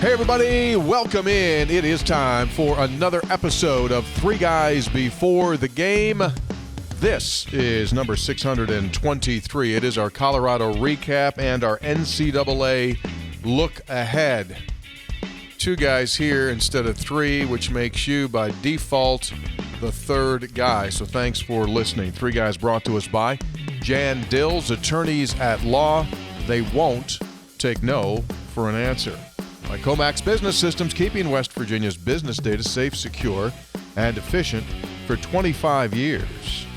Hey everybody, welcome in. It is time for another episode of Three Guys Before the Game. This is number 623. It is our Colorado recap and our NCAA look ahead. Two guys here instead of three, which makes you, by default, the third guy. So thanks for listening. Three Guys brought to us by Jan Dills, attorneys at law. They won't take no for an answer. By Comax Business Systems, keeping West Virginia's business data safe, secure, and efficient for 25 years.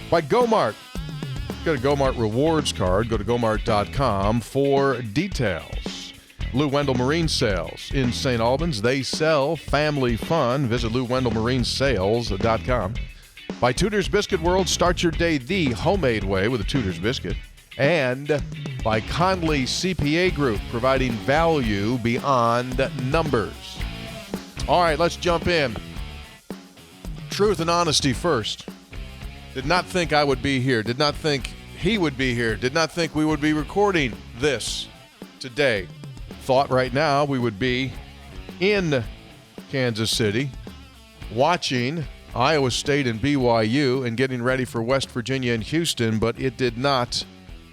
By GoMart. Got a GoMart rewards card. Go to gomart.com for details. Lou Wendell Marine Sales in St. Albans. They sell family fun. Visit LouWendellMarineSales.com. By Tudor's Biscuit World. Start your day the homemade way with a Tudor's Biscuit. And by Conley CPA Group, providing value beyond numbers. All right, let's jump in. Truth and honesty first. Did not think I would be here. Did not think he would be here. Did not think we would be recording this today. Thought right now we would be in Kansas City watching Iowa State and BYU and getting ready for West Virginia and Houston, but it did not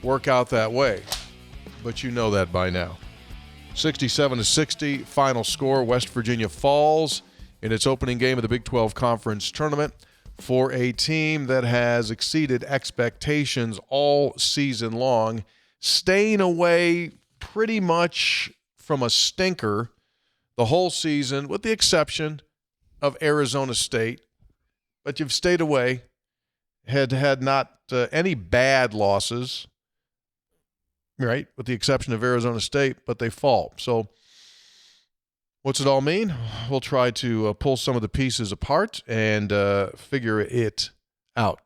work out that way, but you know that by now. 67-60 final score. West Virginia falls in its opening game of the Big 12 Conference Tournament for a team that has exceeded expectations all season long, staying away pretty much from a stinker the whole season, with the exception of Arizona State. But you've stayed away, had not any bad losses, right, with the exception of Arizona State, but they fall. So what's it all mean? We'll try to pull some of the pieces apart and figure it out.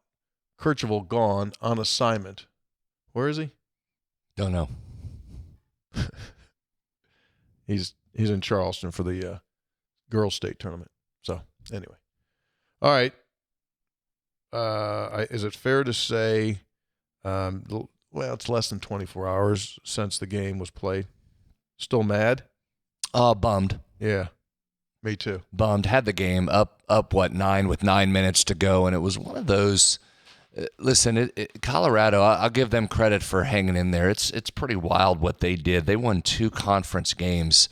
Kercheval gone on assignment. Where is he? Don't know. He's in Charleston for the girls' state tournament. So anyway. All right. Is it fair to say well, it's less than 24 hours since the game was played. Still mad? Bummed. Yeah, me too. Bummed. Had the game up 9 with 9 minutes to go, and it was one of those. Listen, Colorado, I'll give them credit for hanging in there. It's pretty wild what they did. They won 2 conference games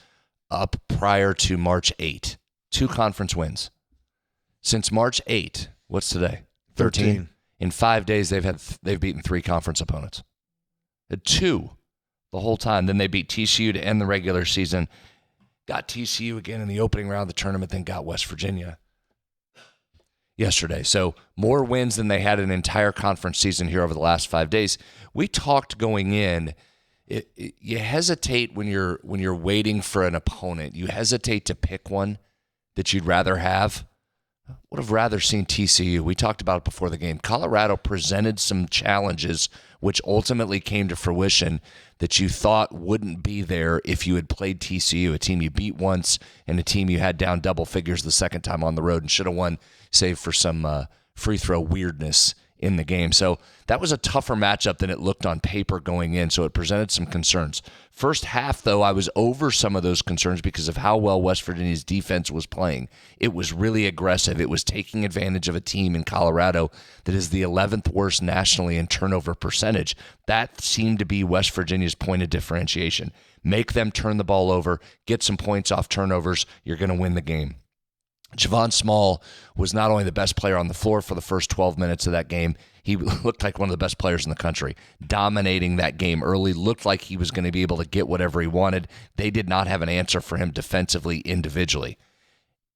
up prior to March 8. 2 conference wins. Since March 8, what's today? 13. In 5 days, they've beaten 3 conference opponents. 2 the whole time. Then they beat TCU to end the regular season. Got TCU again in the opening round of the tournament, then got West Virginia yesterday. So more wins than they had an entire conference season here over the last 5 days. We talked going in. You hesitate when you're waiting for an opponent. You hesitate to pick one that you'd rather have. Would have rather seen TCU. We talked about it before the game. Colorado presented some challenges which ultimately came to fruition that you thought wouldn't be there if you had played TCU, a team you beat once and a team you had down double figures the second time on the road and should have won, save for some free throw weirdness in the game. So that was a tougher matchup than it looked on paper going in, so it presented some concerns. First half, though, I was over some of those concerns because of how well West Virginia's defense was playing. It was really aggressive. It was taking advantage of a team in Colorado that is the 11th worst nationally in turnover percentage. That seemed to be West Virginia's point of differentiation. Make them turn the ball over, get some points off turnovers, you're going to win the game. Javon Small was not only the best player on the floor for the first 12 minutes of that game, he looked like one of the best players in the country, dominating that game early, looked like he was going to be able to get whatever he wanted. They did not have an answer for him defensively, individually.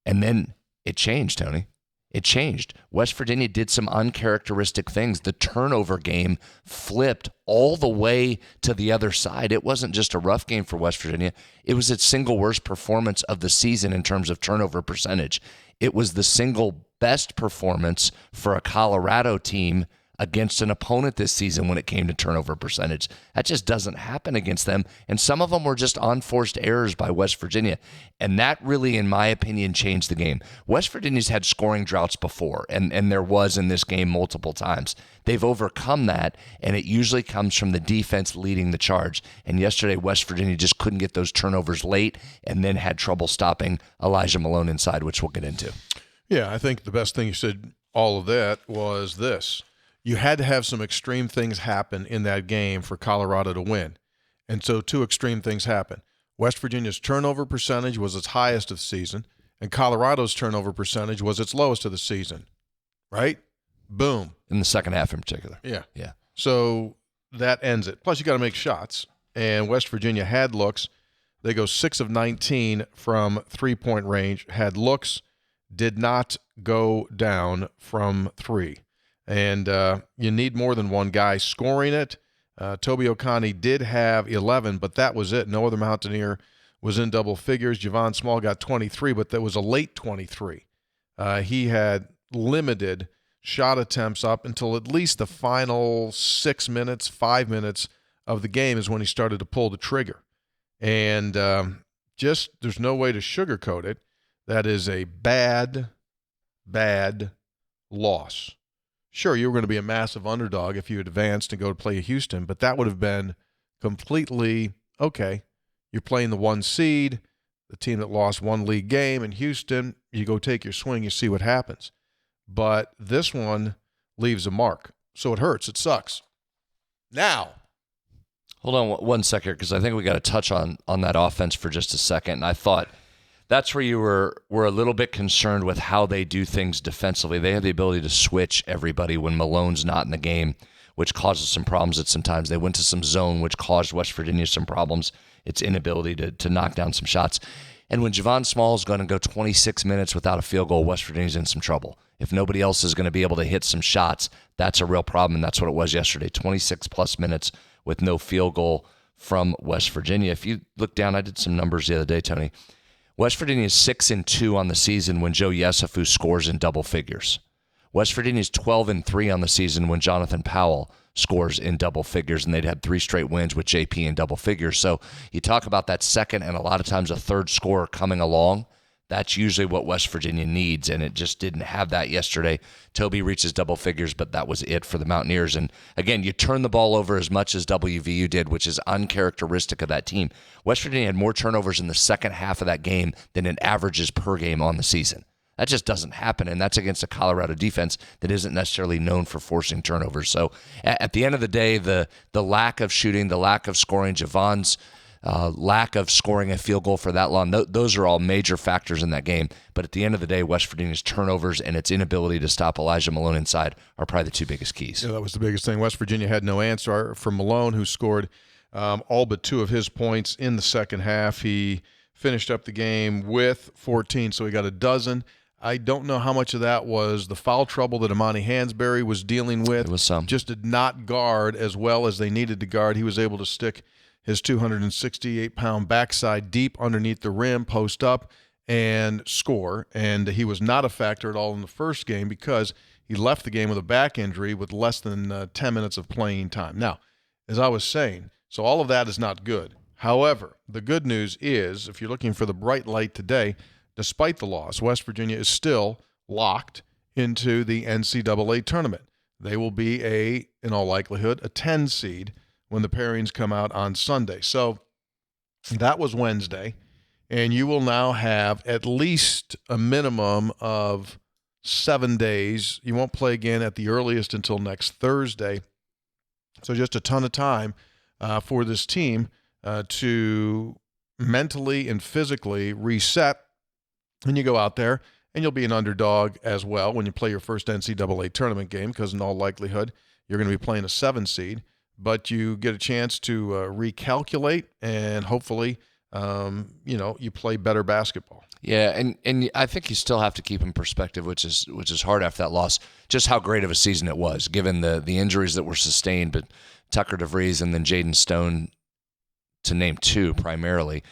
And then it changed, Tony. It changed. West Virginia did some uncharacteristic things. The turnover game flipped all the way to the other side. It wasn't just a rough game for West Virginia. It was its single worst performance of the season in terms of turnover percentage. It was the single best performance for a Colorado team against an opponent this season when it came to turnover percentage. That just doesn't happen against them. And some of them were just unforced errors by West Virginia. And that really, in my opinion, changed the game. West Virginia's had scoring droughts before, and there was in this game multiple times. They've overcome that, and it usually comes from the defense leading the charge. And yesterday, West Virginia just couldn't get those turnovers late and then had trouble stopping Elijah Malone inside, which we'll get into. Yeah, I think the best thing you said all of that was this. You had to have some extreme things happen in that game for Colorado to win. And so two extreme things happened. West Virginia's turnover percentage was its highest of the season, and Colorado's turnover percentage was its lowest of the season. Right? Boom. In the second half in particular. Yeah. Yeah. So that ends it. Plus, you got to make shots. And West Virginia had looks. They go 6 of 19 from three-point range, had looks, did not go down from three. And you need more than one guy scoring it. Toby Okani did have 11, but that was it. No other Mountaineer was in double figures. Javon Small got 23, but that was a late 23. He had limited shot attempts up until at least the final 6 minutes, 5 minutes of the game is when he started to pull the trigger. And just there's no way to sugarcoat it. That is a bad, bad loss. Sure, you were going to be a massive underdog if you advanced and go to play Houston, but that would have been completely okay. You're playing the 1 seed, the team that lost one league game in Houston. You go take your swing, you see what happens. But this one leaves a mark, so it hurts. It sucks. Now, hold on one second, because I think we got to touch on that offense for just a second. And I thought that's where you were a little bit concerned with how they do things defensively. They have the ability to switch everybody when Malone's not in the game, which causes some problems at some times. They went to some zone, which caused West Virginia some problems, its inability to knock down some shots. And when Javon Small is going to go 26 minutes without a field goal, West Virginia's in some trouble. If nobody else is going to be able to hit some shots, that's a real problem, and that's what it was yesterday, 26-plus minutes with no field goal from West Virginia. If you look down, I did some numbers the other day, Tony. West Virginia is 6-2 on the season when Joe Yesufu scores in double figures. West Virginia is 12-3 on the season when Jonathan Powell scores in double figures, and they'd had 3 straight wins with JP in double figures. So you talk about that second and a lot of times a third scorer coming along. That's usually what West Virginia needs, and it just didn't have that yesterday. Toby reaches double figures, but that was it for the Mountaineers. And again, you turn the ball over as much as WVU did, which is uncharacteristic of that team. West Virginia had more turnovers in the second half of that game than it averages per game on the season. That just doesn't happen, and that's against a Colorado defense that isn't necessarily known for forcing turnovers. So at the end of the day, the lack of shooting, the lack of scoring, Javon's lack of scoring a field goal for that long, those are all major factors in that game. But at the end of the day, West Virginia's turnovers and its inability to stop Elijah Malone inside are probably the two biggest keys. Yeah, that was the biggest thing. West Virginia had no answer from Malone, who scored all but 2 of his points in the second half. He finished up the game with 14, so he got a dozen. I don't know how much of that was the foul trouble that Amani Hansberry was dealing with. It was some. Just did not guard as well as they needed to guard. He was able to stick his 268-pound backside deep underneath the rim, post up, and score. And he was not a factor at all in the first game because he left the game with a back injury with less than 10 minutes of playing time. Now, as I was saying, so all of that is not good. However, the good news is, if you're looking for the bright light today, despite the loss, West Virginia is still locked into the NCAA tournament. They will be in all likelihood, a 10 seed when the pairings come out on Sunday. So that was Wednesday, and you will now have at least a minimum of 7 days. You won't play again at the earliest until next Thursday. So just a ton of time for this team to mentally and physically reset. And you go out there, and you'll be an underdog as well when you play your first NCAA tournament game because in all likelihood you're going to be playing a 7 seed. But you get a chance to recalculate and hopefully, you play better basketball. Yeah, and I think you still have to keep in perspective, which is hard after that loss, just how great of a season it was, given the injuries that were sustained, but Tucker DeVries and then Jaden Stone, to name 2 primarily.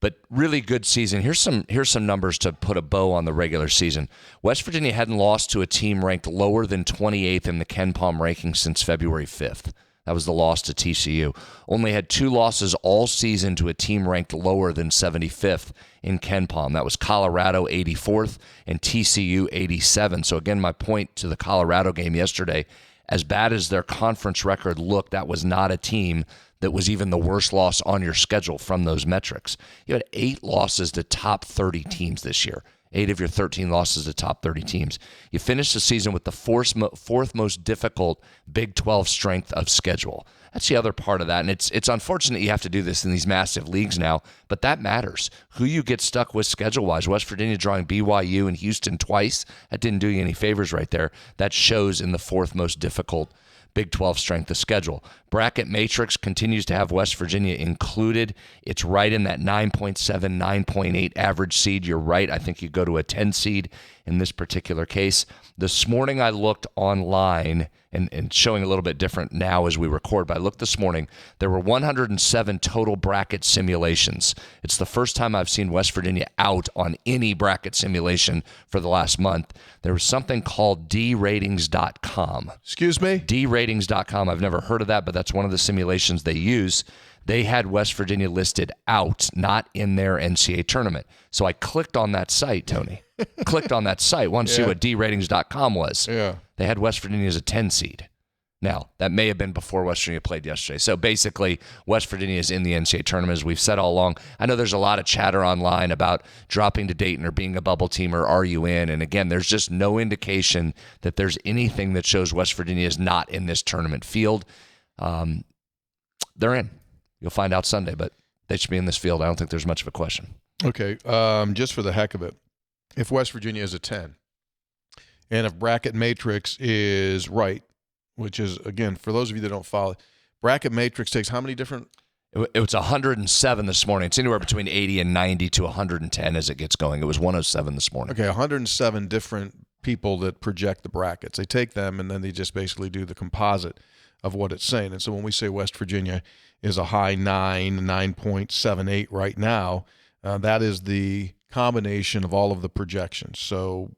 But really good season. Here's some numbers to put a bow on the regular season. West Virginia hadn't lost to a team ranked lower than 28th in the Ken Palm rankings since February 5th. That was the loss to TCU. Only had 2 losses all season to a team ranked lower than 75th in Ken Palm. That was Colorado 84th and TCU 87. So again, my point to the Colorado game yesterday, as bad as their conference record looked, that was not a team that was even the worst loss on your schedule from those metrics. You had 8 losses to top 30 teams this year. 8 of your 13 losses to top 30 teams. You finished the season with the fourth most difficult Big 12 strength of schedule. That's the other part of that, and it's unfortunate you have to do this in these massive leagues now, but that matters. Who you get stuck with schedule-wise. West Virginia drawing BYU and Houston twice. That didn't do you any favors right there. That shows in the 4th most difficult Big 12 strength of schedule. Bracket matrix continues to have West Virginia included. It's right in that 9.7, 9.8 average seed. You're right. I think you go to a 10 seed in this particular case. This morning I looked online, and showing a little bit different now as we record, but I looked this morning. There were 107 total bracket simulations. It's the first time I've seen West Virginia out on any bracket simulation for the last month. There was something called dratings.com. Excuse me? dratings.com. I've never heard of that, but that's one of the simulations they use. They had West Virginia listed out, not in their NCAA tournament. So I clicked on that site, Tony. Clicked on that site. Wanted to see what dratings.com was. Yeah. They had West Virginia as a 10 seed. Now, that may have been before West Virginia played yesterday. So basically, West Virginia is in the NCAA tournament, as we've said all along. I know there's a lot of chatter online about dropping to Dayton or being a bubble team, or are you in? And again, there's just no indication that there's anything that shows West Virginia is not in this tournament field. They're in. You'll find out Sunday, but they should be in this field. I don't think there's much of a question. Okay, just for the heck of it, if West Virginia is a 10, and if bracket matrix is right, which is, again, for those of you that don't follow, bracket matrix takes how many different? It was 107 this morning. It's anywhere between 80 and 90 to 110 as it gets going. It was 107 this morning. Okay, 107 different people that project the brackets. They take them, and then they just basically do the composite of what it's saying. And so when we say West Virginia is a high 9.78 right now, that is the combination of all of the projections. So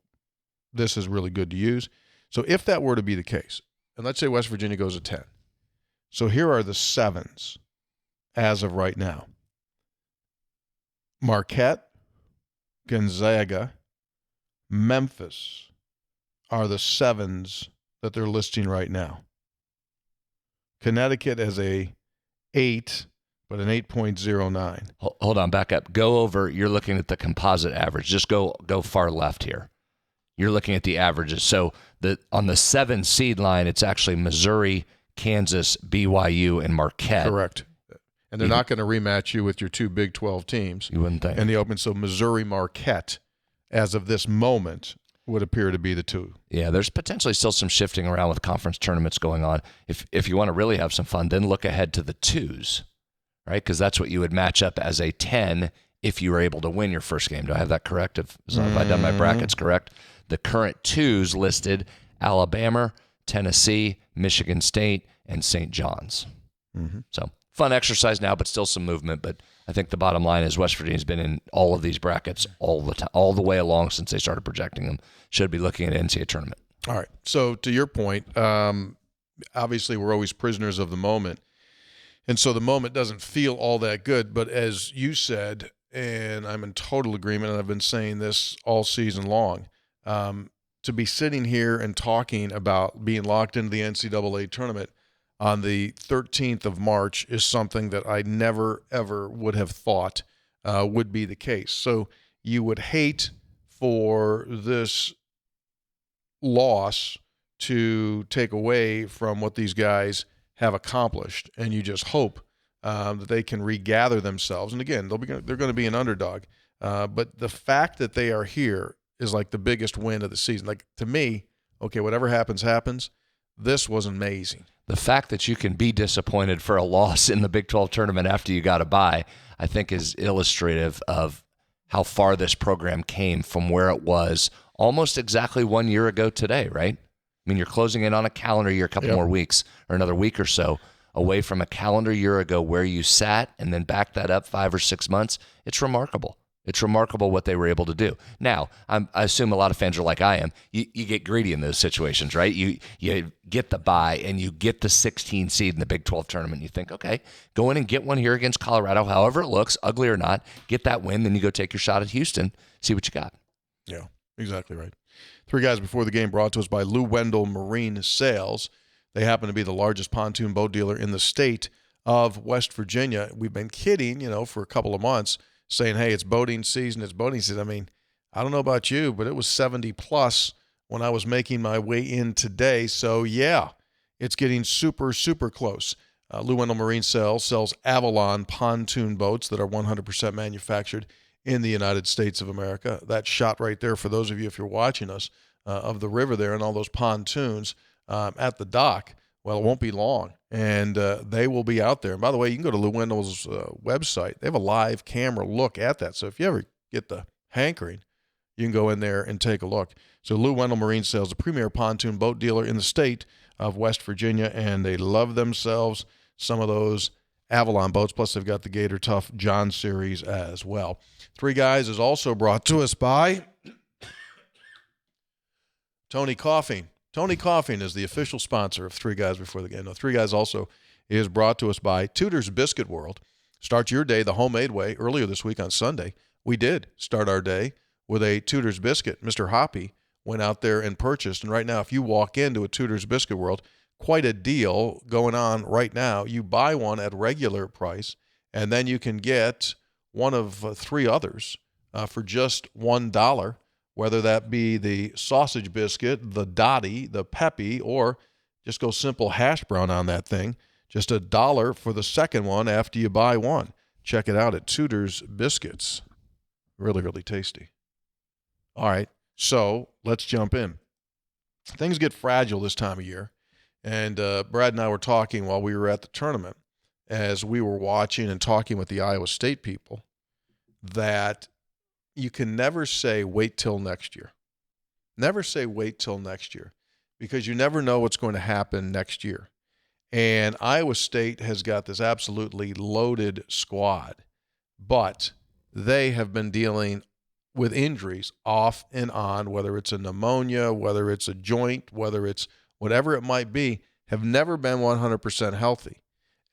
this is really good to use. So if that were to be the case, and let's say West Virginia goes a 10. So here are the 7s as of right now. Marquette, Gonzaga, Memphis are the 7s that they're listing right now. Connecticut as a 8, but an 8.09. Hold on, back up. Go over. You're looking at the composite average. Just go far left here. You're looking at the averages. So on the 7 seed line, it's actually Missouri, Kansas, BYU, and Marquette. Correct. And they're not going to rematch you with your 2 Big 12 teams. You wouldn't think. In the open. So Missouri, Marquette, as of this moment, would appear to be the 2. Yeah, there's potentially still some shifting around with conference tournaments going on. If you want to really have some fun, then look ahead to the 2s, right? Because that's what you would match up as a 10 if you were able to win your first game. Do I have that correct? Have I done my brackets correct? The current 2s listed: Alabama, Tennessee, Michigan State, and St. John's. Mm-hmm. So fun exercise now, but still some movement. But I think the bottom line is West Virginia's been in all of these brackets all the time, all the way along since they started projecting them. Should be looking at NCAA tournament. All right. So to your point, obviously we're always prisoners of the moment. And so the moment doesn't feel all that good. But as you said, and I'm in total agreement, and I've been saying this all season long, to be sitting here and talking about being locked into the NCAA tournament on the 13th of March is something that I never, ever would have thought would be the case. So you would hate for this loss to take away from what these guys have accomplished, and you just hope that they can regather themselves. And again, they're going to be an underdog. But the fact that they are here is like the biggest win of the season. Like, to me, okay, whatever happens, happens. This was amazing. The fact that you can be disappointed for a loss in the Big 12 tournament after you got a bye, I think is illustrative of how far this program came from where it was almost exactly 1 year ago today, right? I mean, you're closing in on a calendar year, a couple more weeks or another week or so away from a calendar year ago where you sat and then back that up 5 or 6 months, it's remarkable. It's remarkable what they were able to do. Now, I assume a lot of fans are like I am. You get greedy in those situations, right? You get the bye and you get the 16 seed in the Big 12 tournament. You think, okay, go in and get one here against Colorado, however it looks, ugly or not, get that win, then you go take your shot at Houston, see what you got. Yeah, exactly right. 3 guys before the game brought to us by Lou Wendell Marine Sales. They happen to be the largest pontoon boat dealer in the state of West Virginia. We've been kidding, for a couple of months, saying, hey, it's boating season, it's boating season. I mean, I don't know about you, but it was 70 plus when I was making my way in today. So, yeah, it's getting super, super close. Lou Wendell Marine Sales sells Avalon pontoon boats that are 100% manufactured in the United States of America. That shot right there, for those of you, if you're watching us, of the river there and all those pontoons at the dock, well, it won't be long, and they will be out there. And by the way, you can go to Lou Wendell's website. They have a live camera look at that. So if you ever get the hankering, you can go in there and take a look. So Lou Wendell Marine Sales, the premier pontoon boat dealer in the state of West Virginia, and they love themselves some of those Avalon boats. Plus, they've got the Gator Tough John series as well. 3 Guys is also brought to us by Tony Coffee. Tony Coffee is the official sponsor of 3 Guys Before the Game. Now, 3 Guys also is brought to us by Tudor's Biscuit World. Start your day the homemade way. Earlier this week on Sunday, we did start our day with a Tudor's Biscuit. Mr. Hoppy went out there and purchased. And right now, if you walk into a Tudor's Biscuit World, quite a deal going on right now. You buy one at regular price, and then you can get one of 3 others for just $1. Whether that be the sausage biscuit, the Dottie, the Peppy, or just go simple hash brown on that thing. Just $1 for the second one after you buy one. Check it out at Tudor's Biscuits. Really, really tasty. All right, so let's jump in. Things get fragile this time of year. And Brad and I were talking while we were at the tournament, as we were watching and talking with the Iowa State people, that you can never say wait till next year. Never say wait till next year, because you never know what's going to happen next year. And Iowa State has got this absolutely loaded squad, but they have been dealing with injuries off and on, whether it's a pneumonia, whether it's a joint, whether it's whatever it might be, have never been 100% healthy.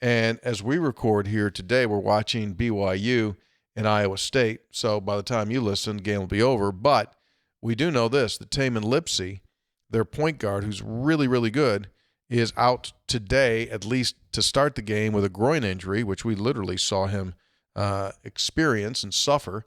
And as we record here today, we're watching BYU and Iowa State. So by the time you listen, the game will be over. But we do know this, that Taman Lipsey, their point guard, who's really, really good, is out today, at least to start the game, with a groin injury, which we literally saw him experience and suffer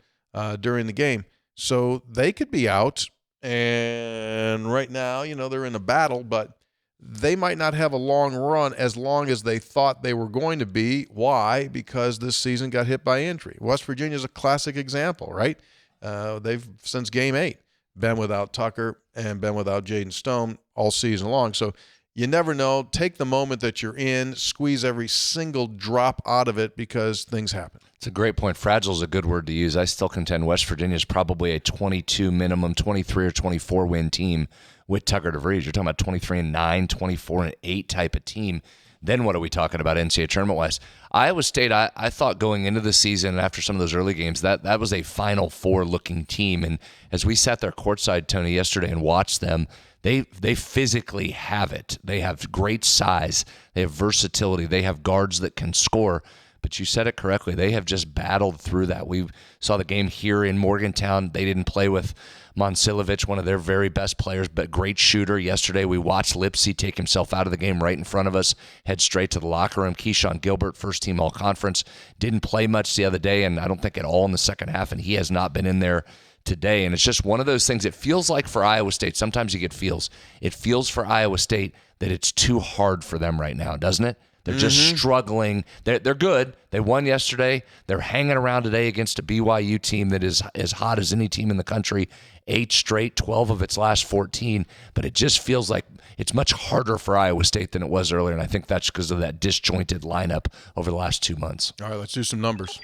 during the game. So they could be out. And right now, they're in a battle, but they might not have a long run as long as they thought they were going to be. Why? Because this season got hit by injury. West Virginia is a classic example, right? They've, since Game 8, been without Tucker and been without Jaden Stone all season long. So you never know. Take the moment that you're in, squeeze every single drop out of it, because things happen. It's a great point. Fragile is a good word to use. I still contend West Virginia is probably a 22 minimum, 23 or 24 win team with Tucker DeVries. You're talking about 23-9, 24-8 type of team. Then what are we talking about NCAA tournament-wise? Iowa State, I thought going into the season after some of those early games, that was a Final Four-looking team. And as we sat there courtside, Tony, yesterday and watched them, they physically have it. They have great size. They have versatility. They have guards that can score. But you said it correctly. They have just battled through that. We saw the game here in Morgantown. They didn't play with Monsilovic, one of their very best players, but great shooter. Yesterday, we watched Lipsey take himself out of the game right in front of us, head straight to the locker room. Keyshawn Gilbert, first team all-conference, didn't play much the other day, and I don't think at all in the second half, and he has not been in there today. And it's just one of those things. It feels like for Iowa State, sometimes you get feels. It feels for Iowa State that it's too hard for them right now, doesn't it? They're just struggling. They're good. They won yesterday. They're hanging around today against a BYU team that is as hot as any team in the country. 8 straight, 12 of its last 14. But it just feels like it's much harder for Iowa State than it was earlier, and I think that's because of that disjointed lineup over the last 2 months. All right, let's do some numbers.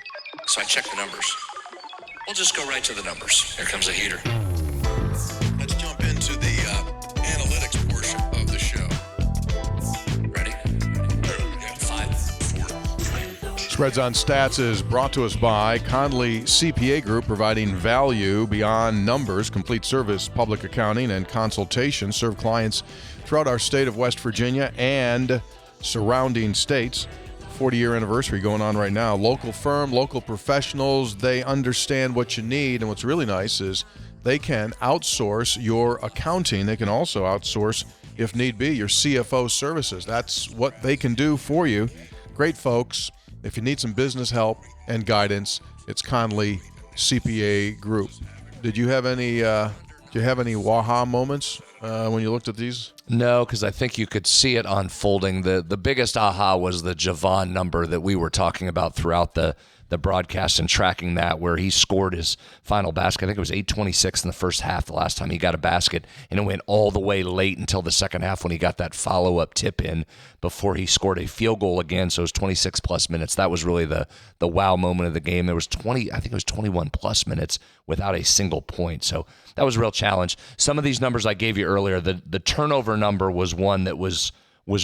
So I checked the numbers. We'll just go right to the numbers. Here comes a heater. Let's jump into the analytics portion of the show. Ready? 5 Spreads on Stats is brought to us by Conley CPA Group, providing value beyond numbers, complete service, public accounting, and consultation. Serve clients throughout our state of West Virginia and surrounding states. 40-year anniversary going on right now. Local firm, local professionals, they understand what you need. And what's really nice is they can outsource your accounting. They can also outsource, if need be, your CFO services. That's what they can do for you. Great folks. If you need some business help and guidance, it's Conley CPA Group. Did you have any waha moments when you looked at these? No, because I think you could see it unfolding. The biggest aha was the Javon number that we were talking about throughout the broadcast and tracking that, where he scored his final basket. I think it was 8:26 in the first half the last time he got a basket, and it went all the way late until the second half when he got that follow-up tip in before he scored a field goal again. So it was 26-plus minutes. That was really the wow moment of the game. There was 21-plus minutes without a single point. So that was a real challenge. Some of these numbers I gave you earlier, the turnover number was one that was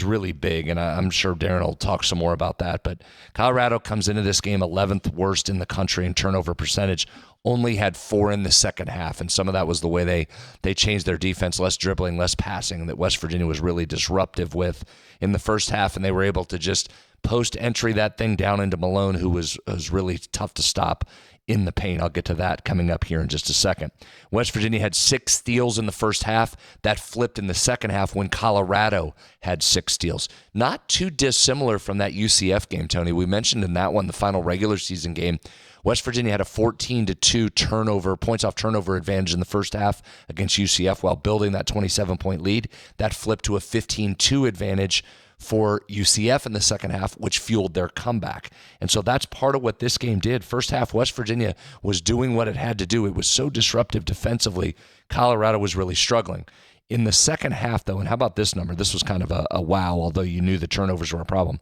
really big, and I'm sure Darren will talk some more about that. But Colorado comes into this game 11th worst in the country in turnover percentage, only had 4 in the second half, and some of that was the way they changed their defense, less dribbling, less passing, that West Virginia was really disruptive with in the first half, and they were able to just post-entry that thing down into Malone, who was really tough to stop in the paint. I'll get to that coming up here in just a second. West Virginia had 6 steals in the first half. That flipped in the second half when Colorado had 6 steals. Not too dissimilar from that UCF game, Tony. We mentioned in that one, the final regular season game, West Virginia had a 14-2 points off turnover advantage in the first half against UCF while building that 27-point lead. That flipped to a 15-2 advantage for UCF in the second half, which fueled their comeback. And so that's part of what this game did. First half, West Virginia was doing what it had to do. It was so disruptive defensively. Colorado was really struggling. In the second half, though, and how about this number? This was kind of a wow, although you knew the turnovers were a problem.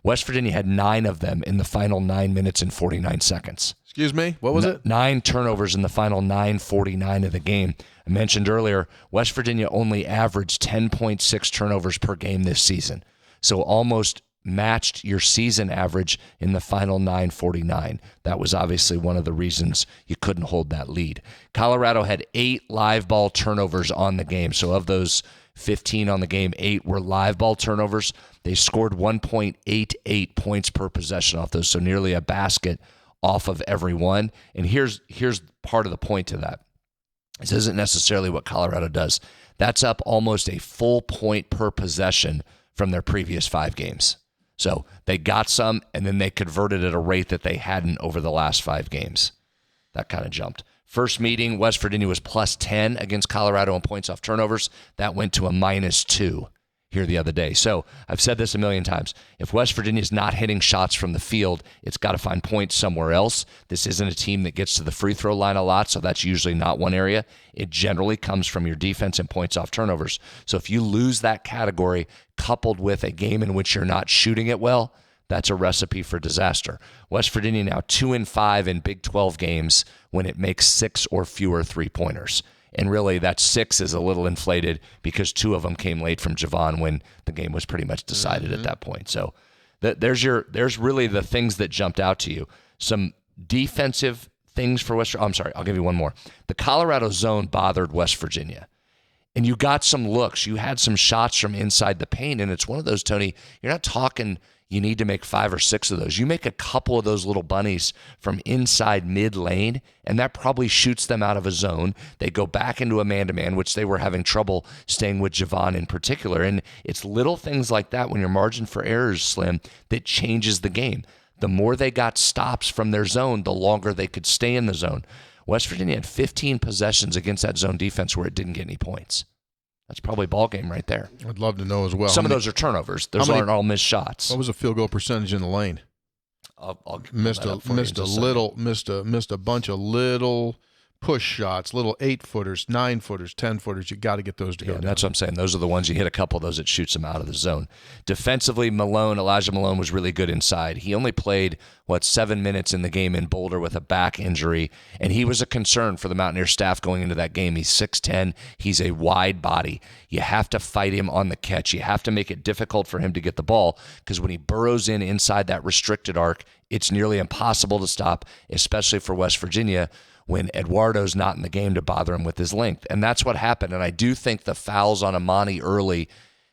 West Virginia had 9 of them in the final 9 minutes and 49 seconds. Excuse me? What was it? 9 turnovers in the final 9:49 of the game. I mentioned earlier, West Virginia only averaged 10.6 turnovers per game this season. So almost matched your season average in the final 9:49. That was obviously one of the reasons you couldn't hold that lead. Colorado had 8 live ball turnovers on the game. So of those 15 on the game, 8 were live ball turnovers. They scored 1.88 points per possession off those, so nearly a basket off of every one. And here's part of the point to that. This isn't necessarily what Colorado does. That's up almost a full point per possession from their previous 5 games. So they got some, and then they converted at a rate that they hadn't over the last 5 games. That kind of jumped. First meeting, West Virginia was plus 10 against Colorado in points off turnovers. That went to a -2 here the other day. So I've said this a million times. If West Virginia's not hitting shots from the field, it's got to find points somewhere else. This isn't a team that gets to the free throw line a lot, so that's usually not one area. It generally comes from your defense and points off turnovers. So if you lose that category coupled with a game in which you're not shooting it well, that's a recipe for disaster. West Virginia now 2-5 in Big 12 games when it makes 6 or fewer three-pointers. And really, that 6 is a little inflated because 2 of them came late from Javon when the game was pretty much decided at that point. So there's really the things that jumped out to you. Some defensive things for West Virginia. I'm sorry, I'll give you one more. The Colorado zone bothered West Virginia. And you got some looks. You had some shots from inside the paint. And it's one of those, Tony, you're not talking you need to make 5 or 6 of those. You make a couple of those little bunnies from inside mid-lane, and that probably shoots them out of a zone. They go back into a man-to-man, which they were having trouble staying with Javon in particular. And it's little things like that when your margin for error is slim that changes the game. The more they got stops from their zone, the longer they could stay in the zone. West Virginia had 15 possessions against that zone defense where it didn't get any points. That's probably a ball game right there. I'd love to know as well. Some of those are turnovers. Those aren't all missed shots. What was the field goal percentage in the lane? I'll missed a bunch of little push shots, little 8-footers, 9-footers, 10-footers. You got to get those to go down. That's what I'm saying. Those are the ones you hit a couple of those, it shoots them out of the zone. Defensively, Elijah Malone was really good inside. He only played, 7 minutes in the game in Boulder with a back injury, and he was a concern for the Mountaineer staff going into that game. He's 6'10". He's a wide body. You have to fight him on the catch. You have to make it difficult for him to get the ball, because when he burrows inside that restricted arc, it's nearly impossible to stop, especially for West Virginia, when Eduardo's not in the game to bother him with his length. And that's what happened. And I do think the fouls on Amani early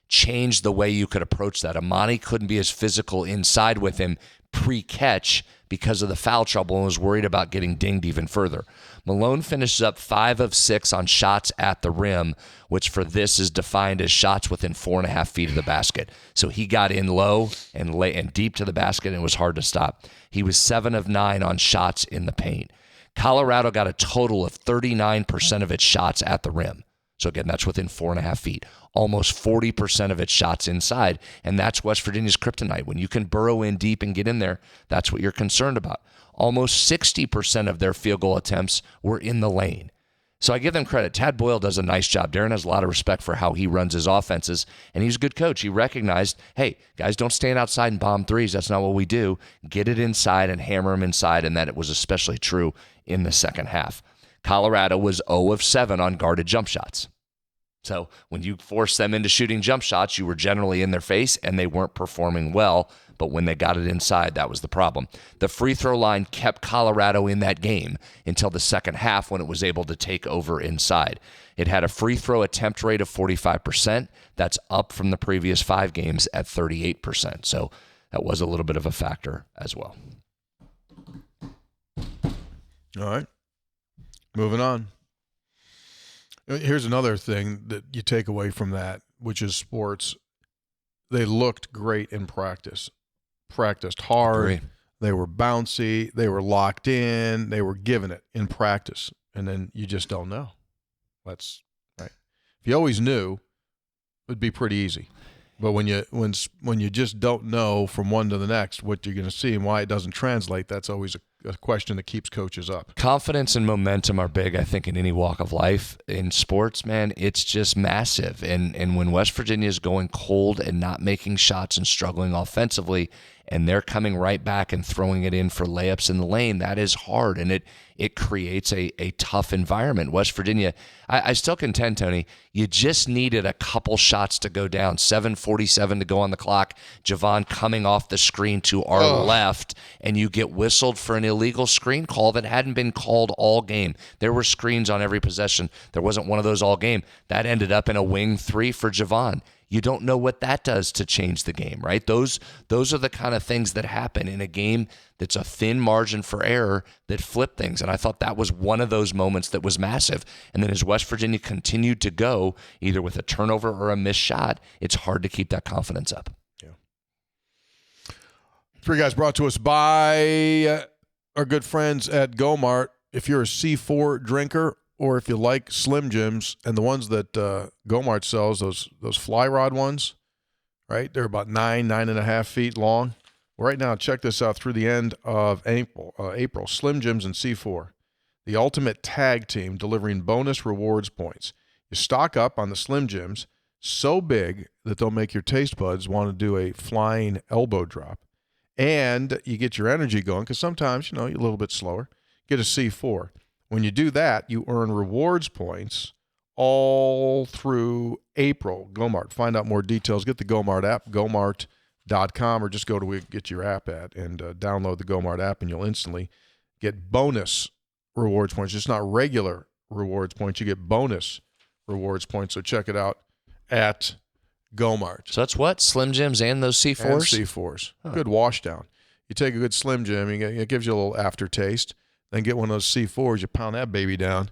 changed the way you could approach that. Amani couldn't be as physical inside with him pre-catch because of the foul trouble and was worried about getting dinged even further. Malone finishes up 5 of 6 on shots at the rim, which for this is defined as shots within 4.5 feet of the basket. So he got in low and deep to the basket, and it was hard to stop. He was 7 of 9 on shots in the paint. Colorado got a total of 39% of its shots at the rim. So again, that's within 4.5 feet. Almost 40% of its shots inside, and that's West Virginia's kryptonite. When you can burrow in deep and get in there, that's what you're concerned about. Almost 60% of their field goal attempts were in the lane. So I give them credit. Tad Boyle does a nice job. Darren has a lot of respect for how he runs his offenses, and he's a good coach. He recognized, hey, guys, don't stand outside and bomb threes. That's not what we do. Get it inside and hammer them inside, and that it was especially true in the second half. Colorado was 0 of 7 on guarded jump shots. So when you forced them into shooting jump shots, you were generally in their face, and they weren't performing well. But when they got it inside, that was the problem. The free throw line kept Colorado in that game until the second half, when it was able to take over inside. It had a free throw attempt rate of 45%. That's up from the previous 5 games at 38%. So that was a little bit of a factor as well. All right. Moving on. Here's another thing that you take away from that, which is sports. They looked great in practice. Practiced hard. Agree. They were bouncy. They were locked in. They were giving it in practice. And then you just don't know. That's right. If you always knew, it'd be pretty easy. But when you just don't know from one to the next what you're going to see and why it doesn't translate, that's always a question that keeps coaches up. Confidence and momentum are big, I think, in any walk of life. In sports, man, it's just massive. And when West Virginia is going cold and not making shots and struggling offensively, and they're coming right back and throwing it in for layups in the lane, that is hard, and it creates a tough environment. West Virginia, I still contend, Tony, you just needed a couple shots to go down. 7:47 to go on the clock. Javon coming off the screen to our left, and you get whistled for an illegal screen call that hadn't been called all game. There were screens on every possession. There wasn't one of those all game. That ended up in a wing 3 for Javon. You don't know what that does to change the game, right? Those are the kind of things that happen in a game that's a thin margin for error that flip things. And I thought that was one of those moments that was massive. And then as West Virginia continued to go, either with a turnover or a missed shot, it's hard to keep that confidence up. Yeah. 3 Guys brought to us by our good friends at Go-Mart. If you're a C4 drinker, or if you like Slim Jims, and the ones that Go-Mart sells, those fly rod ones, right? They're about 9.5 feet long. Well, right now, check this out. Through the end of April, Slim Jims and C4, the ultimate tag team delivering bonus rewards points. You stock up on the Slim Jims so big that they'll make your taste buds want to do a flying elbow drop. And you get your energy going, because sometimes, you're a little bit slower. Get a C4. When you do that, you earn rewards points all through April. Go-Mart. Find out more details. Get the Go-Mart app, gomart.com, or just go to where you get your app at and download the Go-Mart app, and you'll instantly get bonus rewards points. Just not regular rewards points. You get bonus rewards points. So check it out at Go-Mart. So that's what? Slim Jims and those C4s? And C4s. Huh. Good wash down. You take a good Slim Jim, it gives you a little aftertaste. Then get one of those C4s, you pound that baby down,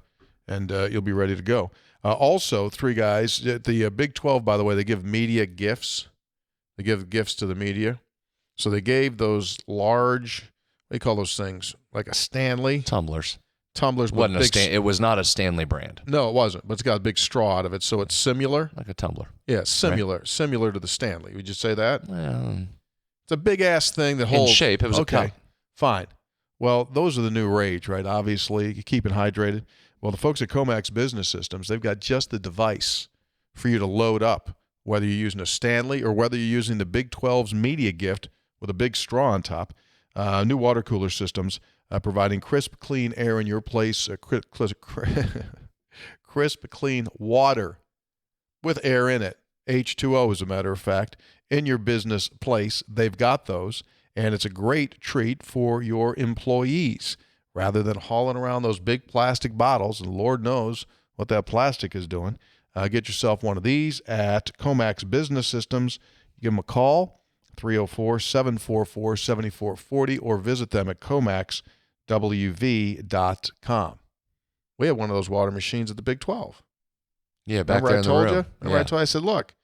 and you'll be ready to go. Also, 3 Guys, at the Big 12, by the way, they give media gifts. They give gifts to the media. So they gave those large, what do you call those things? Like a Stanley? Tumblers. It was not a Stanley brand. No, it wasn't, but it's got a big straw out of it, so it's similar. Like a tumbler. Yeah, similar to the Stanley. Would you say that? Well, it's a big-ass thing that holds. In shape, it was a cup. Fine. Well, those are the new rage, right? Obviously, keeping hydrated. Well, the folks at Comax Business Systems, they've got just the device for you to load up, whether you're using a Stanley or whether you're using the Big 12's media gift with a big straw on top. New water cooler systems providing crisp, clean air in your place, crisp, clean water with air in it. H2O, as a matter of fact, in your business place. They've got those, and it's a great treat for your employees. Rather than hauling around those big plastic bottles, and Lord knows what that plastic is doing, get yourself one of these at Comax Business Systems. Give them a call, 304-744-7440, or visit them at comaxwv.com. We have one of those water machines at the Big 12. Yeah, back Remember there I in the told room. you? Remember I told you? I said, look,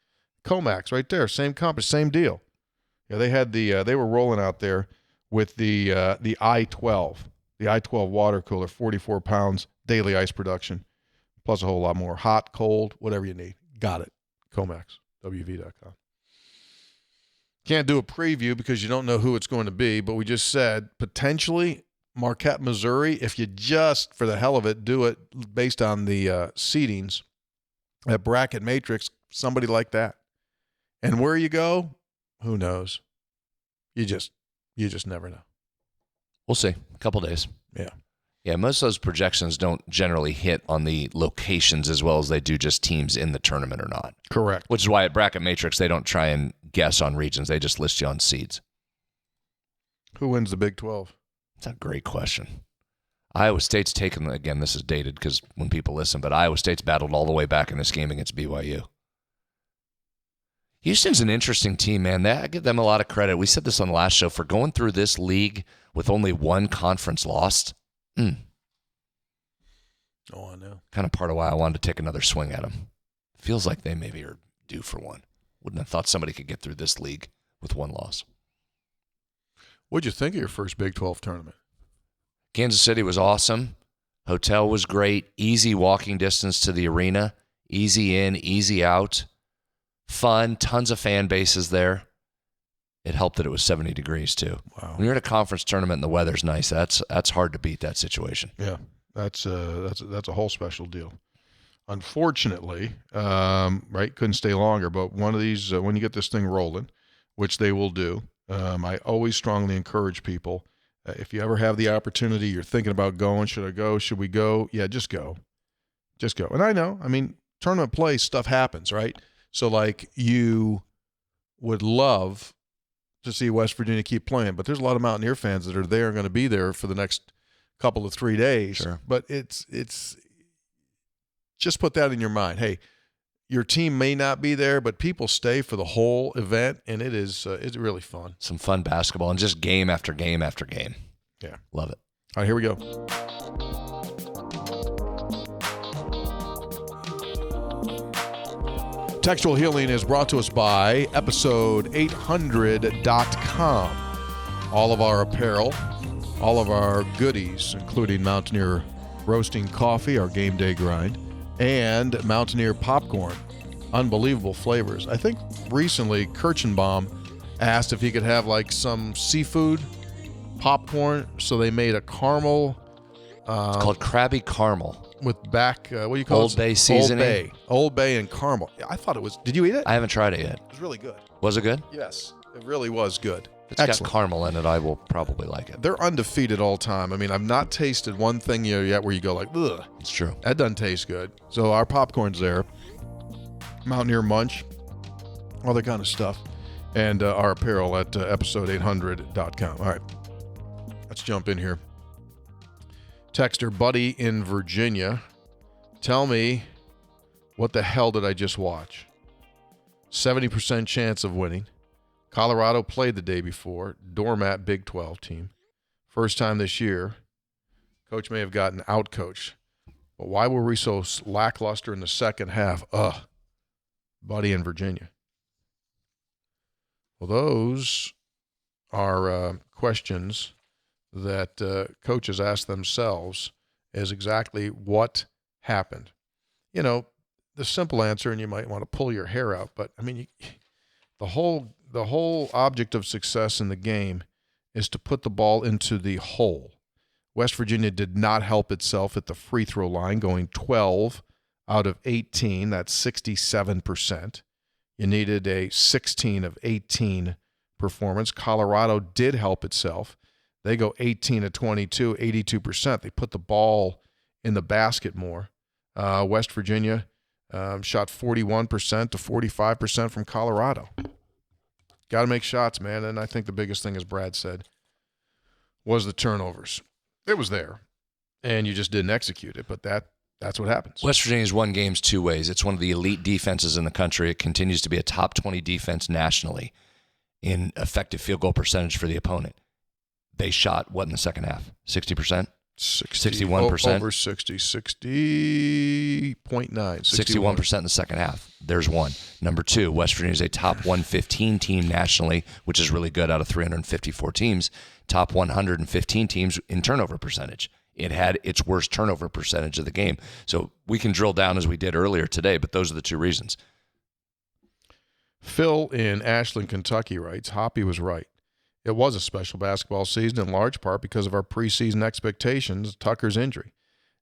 Comax right there, same company, same deal. Yeah, they had they were rolling out there with the I-12. The I-12 water cooler, 44 pounds, daily ice production, plus a whole lot more. Hot, cold, whatever you need. Got it. ComaxWV.com. Can't do a preview because you don't know who it's going to be, but we just said potentially Marquette, Missouri, if you just, for the hell of it, do it based on the seedings at Bracket Matrix, somebody like that. And where you go, who knows? You just never know. We'll see. A couple days. Yeah. Yeah, most of those projections don't generally hit on the locations as well as they do just teams in the tournament or not. Correct. Which is why at Bracket Matrix, they don't try and guess on regions. They just list you on seeds. Who wins the Big 12? That's a great question. Iowa State's taken, again, this is dated because when people listen, but Iowa State's battled all the way back in this game against BYU. Houston's an interesting team, man. I give them a lot of credit. We said this on the last show for going through this league with only one conference lost. Oh, I know. Kind of part of why I wanted to take another swing at them. Feels like they maybe are due for one. Wouldn't have thought somebody could get through this league with one loss. What'd you think of your first Big 12 tournament? Kansas City was awesome. Hotel was great. Easy walking distance to the arena. Easy in, easy out. Fun. Tons of fan bases there. It helped that it was 70 degrees, too. Wow. When you're at a conference tournament and the weather's nice, that's hard to beat that situation. Yeah, that's a whole special deal. Unfortunately, right, couldn't stay longer, but one of these, when you get this thing rolling, which they will do, I always strongly encourage people, if you ever have the opportunity, you're thinking about going, should I go, should we go? Yeah, just go. Just go. And I know, I mean, tournament play, stuff happens, right? So, like, you would love to see West Virginia keep playing, but there's a lot of Mountaineer fans that are there and going to be there for the next couple of 3 days. Sure. But it's just put that in your mind. Hey, your team may not be there, but people stay for the whole event, and it's really fun. Some fun basketball and just game after game after game. Yeah. Love it. All right, here we go. Textual Healing is brought to us by episode800.com. All of our apparel, all of our goodies, including Mountaineer roasting coffee, our game day grind, and Mountaineer popcorn. Unbelievable flavors. I think recently Kirchenbaum asked if he could have like some seafood popcorn, so they made a caramel. It's called Krabby Caramel. With what do you call it? Old Bay seasoning? Old Bay and caramel. Yeah, I thought it was. Did you eat it? I haven't tried it yet. It was really good. Was it good? Yes, it really was good. If it's got caramel in it, I will probably like it. They're undefeated all time. I mean, I've not tasted one thing yet where you go like, ugh. It's true. That doesn't taste good. So our popcorn's there. Mountaineer Munch, all that kind of stuff. And our apparel at episode800.com. All right, let's jump in here. Texter Buddy in Virginia, tell me, what the hell did I just watch? 70% chance of winning. Colorado played the day before. Doormat Big 12 team. First time this year. Coach may have gotten out-coached. But why were we so lackluster in the second half? Buddy in Virginia. Well, those are questions that coaches ask themselves is exactly what happened. You know, the simple answer, and you might want to pull your hair out, but I mean, the whole object of success in the game is to put the ball into the hole. West Virginia did not help itself at the free throw line, going 12 out of 18. That's 67%. You needed a 16 of 18 performance. Colorado did help itself. They go 18 of 22, 82%. They put the ball in the basket more. West Virginia shot 41% to 45% from Colorado. Got to make shots, man. And I think the biggest thing, as Brad said, was the turnovers. It was there, and you just didn't execute it, but that's what happens. West Virginia's won games two ways. It's one of the elite defenses in the country. It continues to be a top 20 defense nationally in effective field goal percentage for the opponent. They shot, what, in the second half? 60%? 61%? Over 60. 60.9. 61% in the second half. There's one. Number two, West Virginia is a top 115 team nationally, which is really good out of 354 teams. Top 115 teams in turnover percentage. It had its worst turnover percentage of the game. So we can drill down as we did earlier today, but those are the two reasons. Phil in Ashland, Kentucky writes, Hoppy was right. It was a special basketball season in large part because of our preseason expectations, Tucker's injury.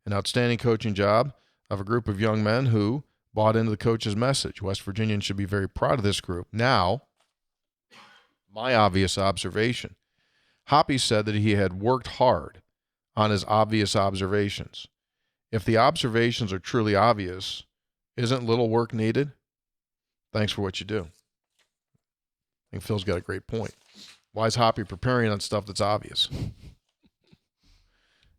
An outstanding coaching job of a group of young men who bought into the coach's message. West Virginians should be very proud of this group. Now, my obvious observation. Hoppy said that he had worked hard on his obvious observations. If the observations are truly obvious, isn't little work needed? Thanks for what you do. I think Phil's got a great point. Why is Hoppy preparing on stuff that's obvious?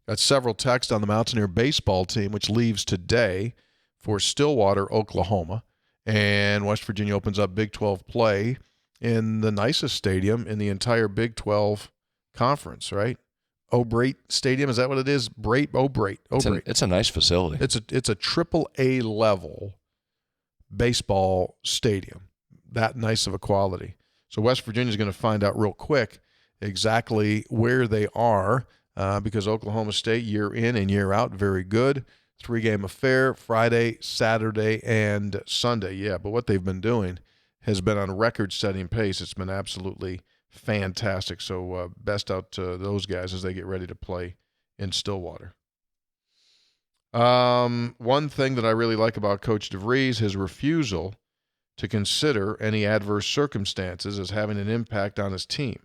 Got several texts on the Mountaineer baseball team, which leaves today for Stillwater, Oklahoma. And West Virginia opens up Big 12 play in the nicest stadium in the entire Big 12 conference, right? O'Brate Stadium, is that what it is? O'Brate. It's a nice facility. It's a AAA level baseball stadium, that nice of a quality. So West Virginia is going to find out real quick exactly where they are because Oklahoma State, year in and year out, very good. 3-game affair, Friday, Saturday, and Sunday. Yeah, but what they've been doing has been on record-setting pace. It's been absolutely fantastic. So best out to those guys as they get ready to play in Stillwater. One thing that I really like about Coach DeVries, his refusal to consider any adverse circumstances as having an impact on his team.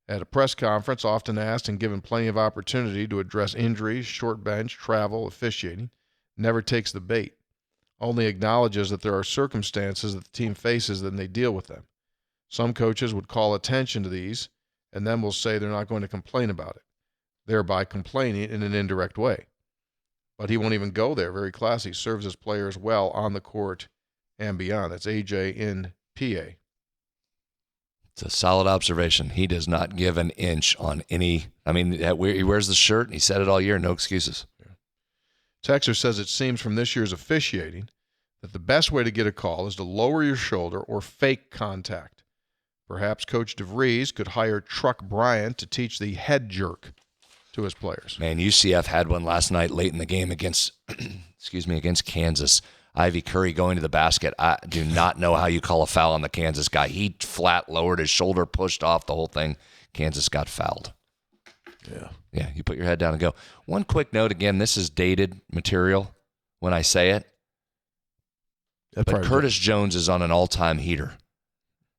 At a press conference, often asked and given plenty of opportunity to address injuries, short bench, travel, officiating, never takes the bait. Only acknowledges that there are circumstances that the team faces and they deal with them. Some coaches would call attention to these and then will say they're not going to complain about it, thereby complaining in an indirect way. But he won't even go there. Very classy. Serves his players well on the court and beyond. That's AJ in PA. It's a solid observation. He does not give an inch on any. I mean, he wears the shirt, and he said it all year. No excuses. Yeah. Texter says it seems from this year's officiating that the best way to get a call is to lower your shoulder or fake contact. Perhaps Coach DeVries could hire Truck Bryant to teach the head jerk to his players. Man, UCF had one last night late in the game against, against Kansas. Ivy Curry going to the basket. I do not know how you call a foul on the Kansas guy. He flat lowered his shoulder, pushed off the whole thing. Kansas got fouled. Yeah, you put your head down and go. One quick note, again, this is dated material when I say it. But Curtis Jones is on an all-time heater.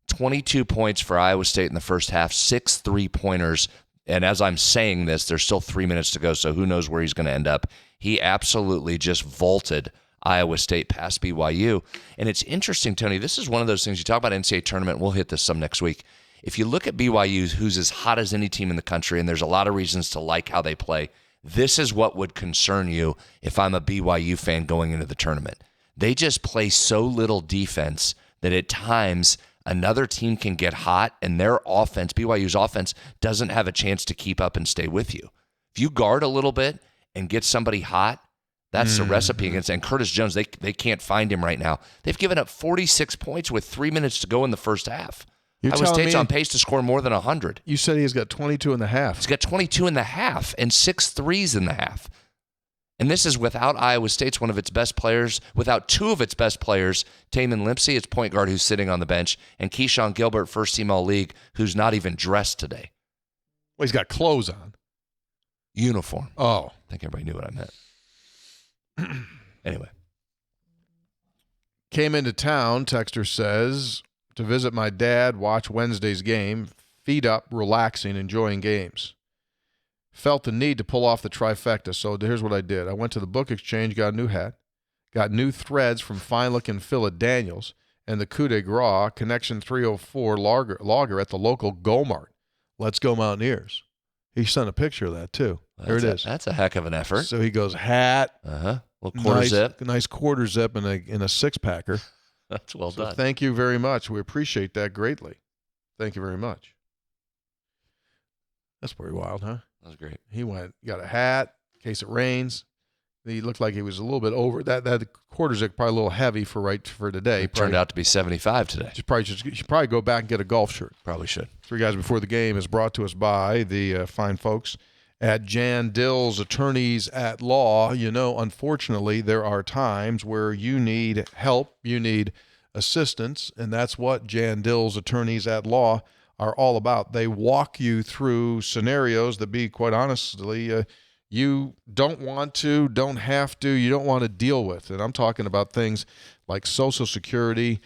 22 points for Iowa State in the first half, 6 3-pointers. And as I'm saying this, there's still 3 minutes to go, so who knows where he's going to end up. He absolutely just vaulted Iowa State past BYU. And it's interesting, Tony, this is one of those things. You talk about NCAA tournament, we'll hit this some next week. If you look at BYU, who's as hot as any team in the country, and there's a lot of reasons to like how they play, this is what would concern you if I'm a BYU fan going into the tournament. They just play so little defense that at times another team can get hot, and their offense, BYU's offense, doesn't have a chance to keep up and stay with you. If you guard a little bit and get somebody hot, that's the recipe against. And Curtis Jones, they can't find him right now. They've given up 46 points with 3 minutes to go in the first half. Iowa State's on pace to score more than 100. You said he's got 22 and a half. He's got 22 and a half and 6 threes in the half. And this is without Iowa State's one of its best players, without 2 of its best players, Taman Limpsey, its point guard who's sitting on the bench, and Keyshawn Gilbert, first team All-League, who's not even dressed today. Well, he's got clothes on. Uniform. Oh. I think everybody knew what I meant. Anyway. Came into town, Texter says, to visit my dad, watch Wednesday's game, feet up, relaxing, enjoying games. Felt the need to pull off the trifecta, so here's what I did. I went to the book exchange, got a new hat, got new threads from fine-looking Phil at Daniels, and the Coup de Gras Connection 304 lager at the local Go-Mart. Let's go Mountaineers. He sent a picture of that, too. There it is. That's a heck of an effort. So he goes, hat. Little quarter zip. Nice quarter zip in a six-packer. That's well done. Thank you very much. We appreciate that greatly. Thank you very much. That's pretty wild, huh? That was great. He got a hat in case it rains. He looked like he was a little bit over. That quarter zip probably a little heavy for today. It turned out to be 75 today. You should probably go back and get a golf shirt. Probably should. Three Guys Before the Game is brought to us by the fine folks at Jan Dill's Attorneys at Law. You know, unfortunately, there are times where you need help, you need assistance, and that's what Jan Dill's Attorneys at Law are all about. They walk you through scenarios that, quite honestly, you don't want to, don't have to, you don't want to deal with. And I'm talking about things like Social Security,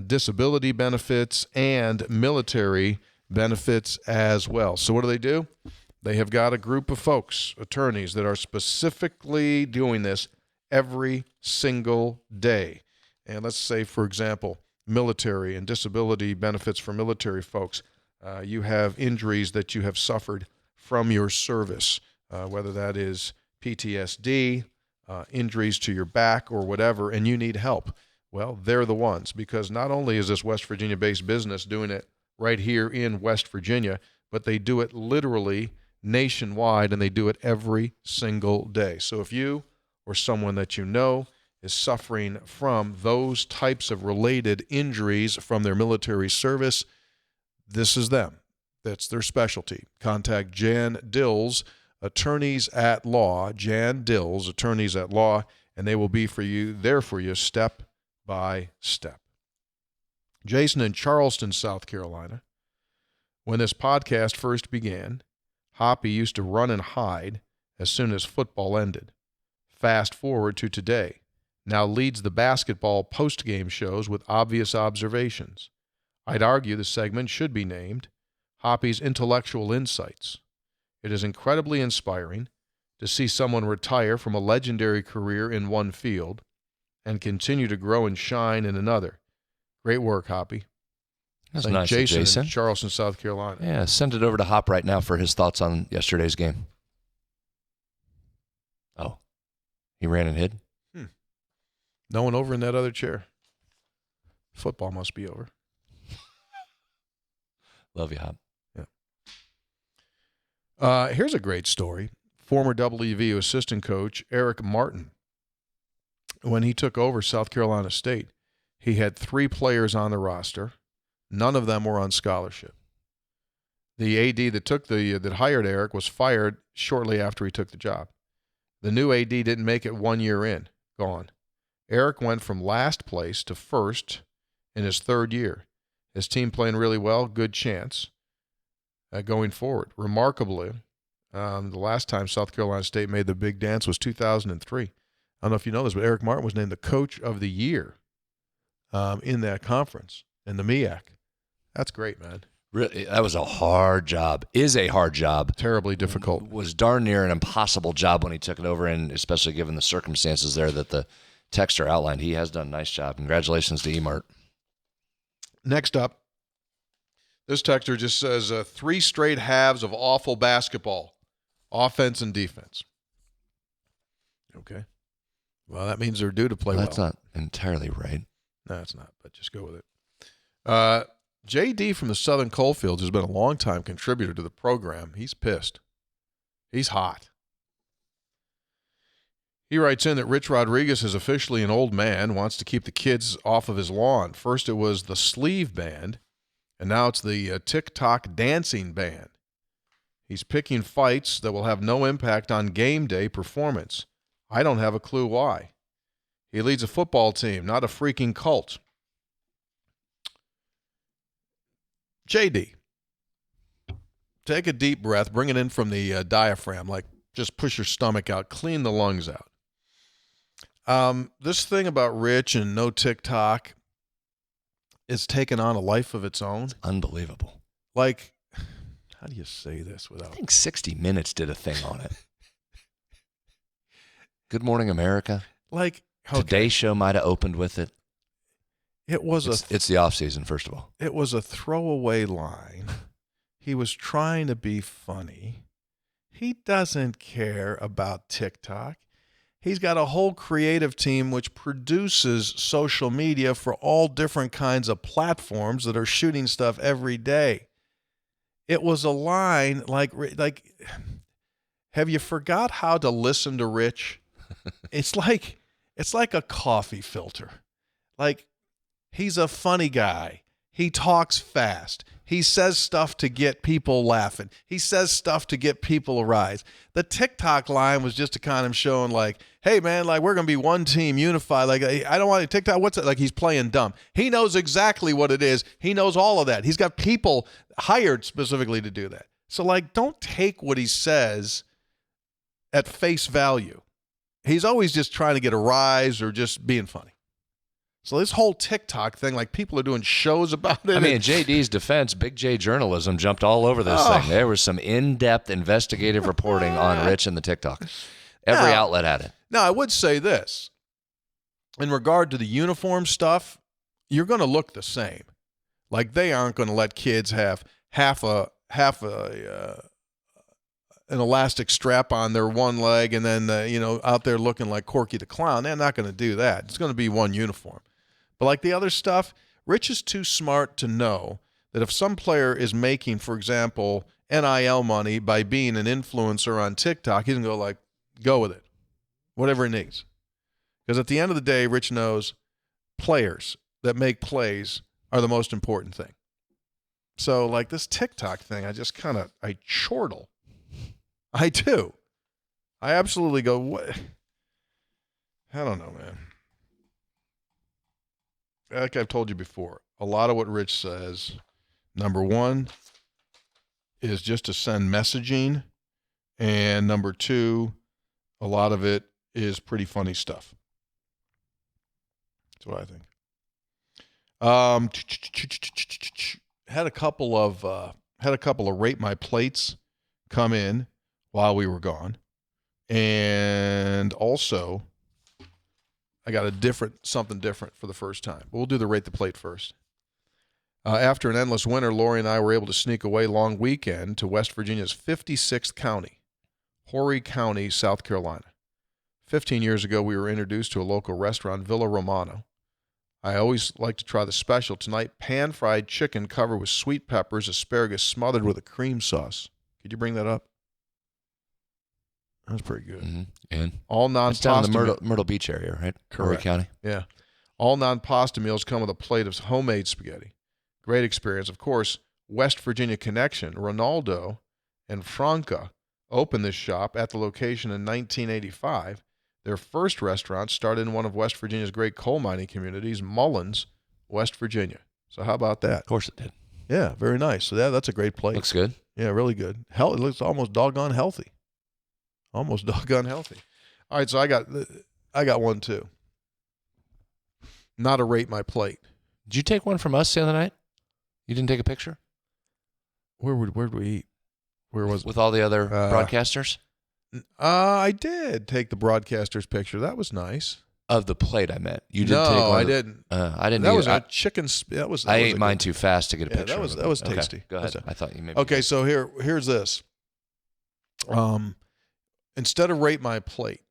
disability benefits, and military benefits as well. So what do? They have got a group of folks, attorneys, that are specifically doing this every single day. And let's say, for example, military and disability benefits for military folks. You have injuries that you have suffered from your service, whether that is PTSD, injuries to your back or whatever, and you need help. Well, they're the ones, because not only is this West Virginia-based business doing it right here in West Virginia, but they do it literally nationwide, and they do it every single day. So if you or someone that you know is suffering from those types of related injuries from their military service, this is them. That's their specialty. Contact Jan Dill's Attorneys at Law, Jan Dill's Attorneys at Law, and they will be there for you step by step. Jason in Charleston, South Carolina. When this podcast first began, Hoppy used to run and hide as soon as football ended. Fast forward to today. Now leads the basketball post-game shows with obvious observations. I'd argue the segment should be named Hoppy's Intellectual Insights. It is incredibly inspiring to see someone retire from a legendary career in one field and continue to grow and shine in another. Great work, Hoppy. That's nice, Jason. In Charleston, South Carolina. Yeah, send it over to Hop right now for his thoughts on yesterday's game. Oh, he ran and hid? No one over in that other chair. Football must be over. Love you, Hop. Yeah. Here's a great story. Former WVU assistant coach Eric Martin, when he took over South Carolina State, he had 3 players on the roster. None of them were on scholarship. The AD that hired Eric was fired shortly after he took the job. The new AD didn't make it 1 year in. Gone. Eric went from last place to first in his 3rd year. His team playing really well, good chance going forward. Remarkably, the last time South Carolina State made the big dance was 2003. I don't know if you know this, but Eric Martin was named the Coach of the Year in that conference, in the MEAC. That's great, man. Really, that was a hard job. Is a hard job. Terribly difficult. Was darn near an impossible job when he took it over, and especially given the circumstances there that the texter outlined. He has done a nice job. Congratulations to Emart. Next up, this texter just says 3 straight halves of awful basketball, offense and defense. Okay. Well, that means they're due to play well. That's not entirely right. No, it's not, but just go with it. JD from the Southern Coalfields has been a longtime contributor to the program. He's pissed. He's hot. He writes in that Rich Rodriguez is officially an old man, wants to keep the kids off of his lawn. First it was the sleeve band, and now it's the TikTok dancing band. He's picking fights that will have no impact on game day performance. I don't have a clue why. He leads a football team, not a freaking cult. JD, take a deep breath, bring it in from the diaphragm, like Just push your stomach out. Clean the lungs out. This thing about Rich and no TikTok is taken on a life of its own. It's unbelievable. Like, how do you say this without... I think 60 Minutes did a thing on it. Good Morning America. Like, okay. Today Show might have opened with it. It's the off season, first of all. It was a throwaway line. He was trying to be funny. He doesn't care about TikTok. He's got a whole creative team which produces social media for all different kinds of platforms that are shooting stuff every day. It was a line like, have you forgot how to listen to Rich? It's like a coffee filter. Like, he's a funny guy. He talks fast. He says stuff to get people laughing. He says stuff to get people a rise. The TikTok line was just to kind of showing like, hey, man, like, we're going to be one team, unified. Like, I don't want to TikTok. What's it? Like, he's playing dumb. He knows exactly what it is. He knows all of that. He's got people hired specifically to do that. So, like, don't take what he says at face value. He's always just trying to get a rise or just being funny. So this whole TikTok thing, like, people are doing shows about it. I mean, in JD's defense, Big J Journalism jumped all over this thing. There was some in-depth investigative reporting on Rich and the TikTok. Every outlet had it. Now, I would say this. In regard to the uniform stuff, you're going to look the same. Like, they aren't going to let kids have half an elastic strap on their one leg and then, out there looking like Corky the Clown. They're not going to do that. It's going to be one uniform. But like the other stuff, Rich is too smart to know that if some player is making, for example, NIL money by being an influencer on TikTok, he's going to go with it, whatever it needs. Because at the end of the day, Rich knows players that make plays are the most important thing. So like this TikTok thing, I chortle. I do. I absolutely go, what? I don't know, man. Like I've told you before, a lot of what Rich says, number one, is just to send messaging. And number two, a lot of it is pretty funny stuff. That's what I think. Had a couple of Rate My Plates come in while we were gone. And also, I got something different for the first time. We'll do the Rate the Plate first. After an endless winter, Lori and I were able to sneak away long weekend to West Virginia's 56th county, Horry County, South Carolina. 15 years ago, we were introduced to a local restaurant, Villa Romano. I always like to try the special tonight, pan-fried chicken covered with sweet peppers, asparagus smothered with a cream sauce. Could you bring that up? That was pretty good. Mm-hmm. And all it's down in the Myrtle Beach area, right? Correct. Horry County. Yeah. All non-pasta meals come with a plate of homemade spaghetti. Great experience. Of course, West Virginia connection. Ronaldo and Franca opened this shop at the location in 1985. Their first restaurant started in one of West Virginia's great coal mining communities, Mullins, West Virginia. So how about that? Of course it did. Yeah, very nice. So that's a great plate. Looks good. Yeah, really good. It looks almost doggone healthy. Almost doggone healthy. All right, so I got one too. Not a Rate My Plate. Did you take one from us the other night? You didn't take a picture? Where'd we eat? Where was it? With all the other broadcasters? I did take the broadcaster's picture. That was nice. Of the plate, I meant. You didn't take one. No, I didn't. I didn't. That was a chicken. That was. I ate mine too fast to get a picture. That was tasty. Okay, go ahead. I thought you maybe. Okay, so here's this. Instead of Rate My Plate,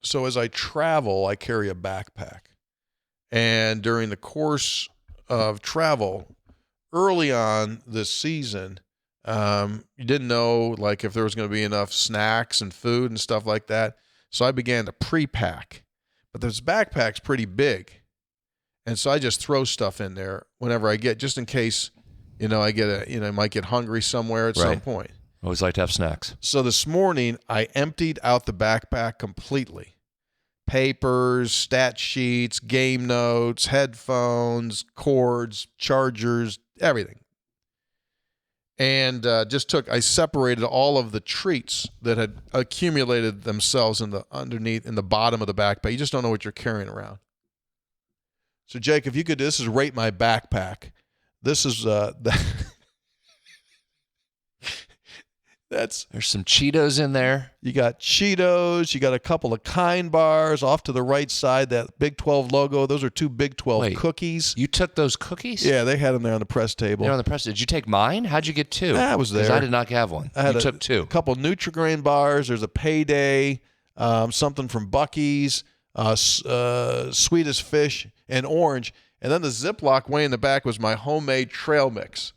so as I travel, I carry a backpack, and during the course of travel, early on this season, you didn't know like if there was going to be enough snacks and food and stuff like that. So I began to pre-pack. But this backpack's pretty big. And so I just throw stuff in there whenever I get, just in case, I might get hungry somewhere at some point. Always like to have snacks. So this morning, I emptied out the backpack completely. Papers, stat sheets, game notes, headphones, cords, chargers, everything. and I separated all of the treats that had accumulated themselves in the bottom of the backpack. You just don't know what you're carrying around. So, Jake, if you could, this is rate my backpack. This is there's some Cheetos in there. You got Cheetos. You got a couple of Kind bars off to the right side. That Big 12 logo. Those are 2 Big 12 cookies. You took those cookies? Yeah, they had them there on the press table. They're on the press. Did you take mine? How'd you get 2? I was there. Because I did not have one. You took 2. A couple Nutri-Grain bars. There's a Payday, something from Buc-ee's, Sweet as Fish, and orange. And then the Ziploc way in the back was my homemade trail mix.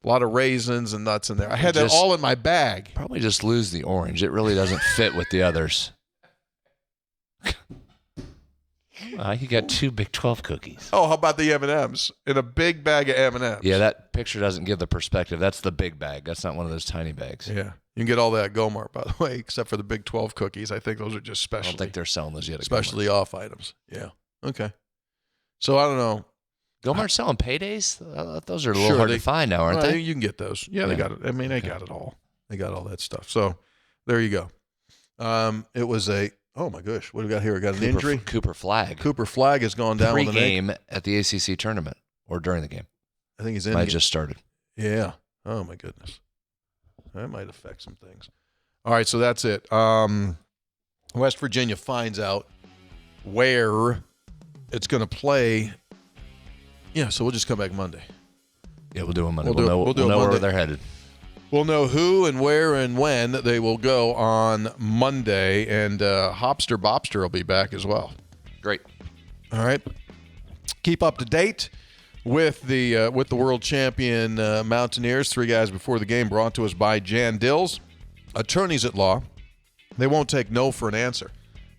A lot of raisins and nuts in there. I had that all in my bag. Probably just lose the orange. It really doesn't fit with the others. You got 2 Big 12 cookies. Oh, how about the M&Ms? In a big bag of M&Ms. Yeah, that picture doesn't give the perspective. That's the big bag. That's not one of those tiny bags. Yeah. You can get all that at Gomart, by the way, except for the Big 12 cookies. I think those are just specialty. I don't think they're selling those yet. Specialty off items. Yeah. Okay. So I don't know. Gomart selling Paydays? Those are a little hard to find now, aren't they? You can get those. Yeah, they got it. I mean, they got it all. They got all that stuff. So there you go. It was oh my gosh, what do we got here? We got an injury. Cooper Flagg. Cooper Flagg has gone down with an Pre-game at the ACC tournament or during the game. I think he's in. Might just started. Yeah. Oh my goodness. That might affect some things. All right, so that's it. West Virginia finds out where it's going to play. Yeah, so we'll just come back Monday. Yeah, we'll do it Monday. We'll know where they're headed. We'll know who and where and when they will go on Monday, and Hopster Bobster will be back as well. Great. All right. Keep up to date with the world champion Mountaineers. 3 guys before the game, brought to us by Jan Dills, attorneys at law. They won't take no for an answer,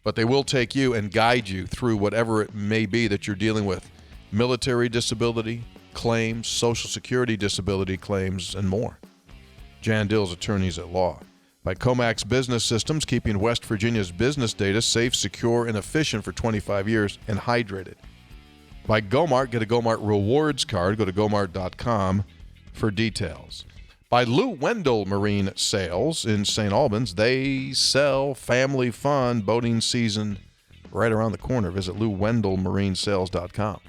but they will take you and guide you through whatever it may be that you're dealing with. Military disability claims, Social Security disability claims, and more. Jan Dills, attorneys at law. By Comax Business Systems, keeping West Virginia's business data safe, secure, and efficient for 25 years and hydrated. By Gomart, get a Gomart rewards card. Go to gomart.com for details. By Lou Wendell Marine Sales in St. Albans, they sell family fun. Boating season right around the corner. Visit LouWendellMarineSales.com.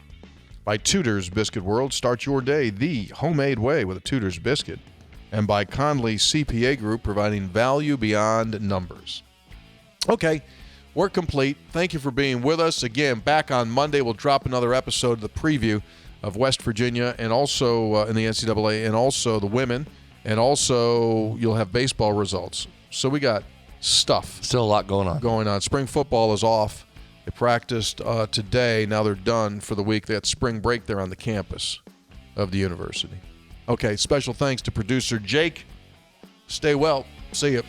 By Tudor's Biscuit World, start your day the homemade way with a Tudor's biscuit. And by Conley CPA Group, providing value beyond numbers. Okay, we're complete. Thank you for being with us. Again, back on Monday, we'll drop another episode of the preview of West Virginia and also in the NCAA and also the women. And also you'll have baseball results. So we got stuff. Still a lot going on. Spring football is off. They practiced today. Now they're done for the week. They had spring break there on the campus of the university. Okay, special thanks to producer Jake. Stay well. See you.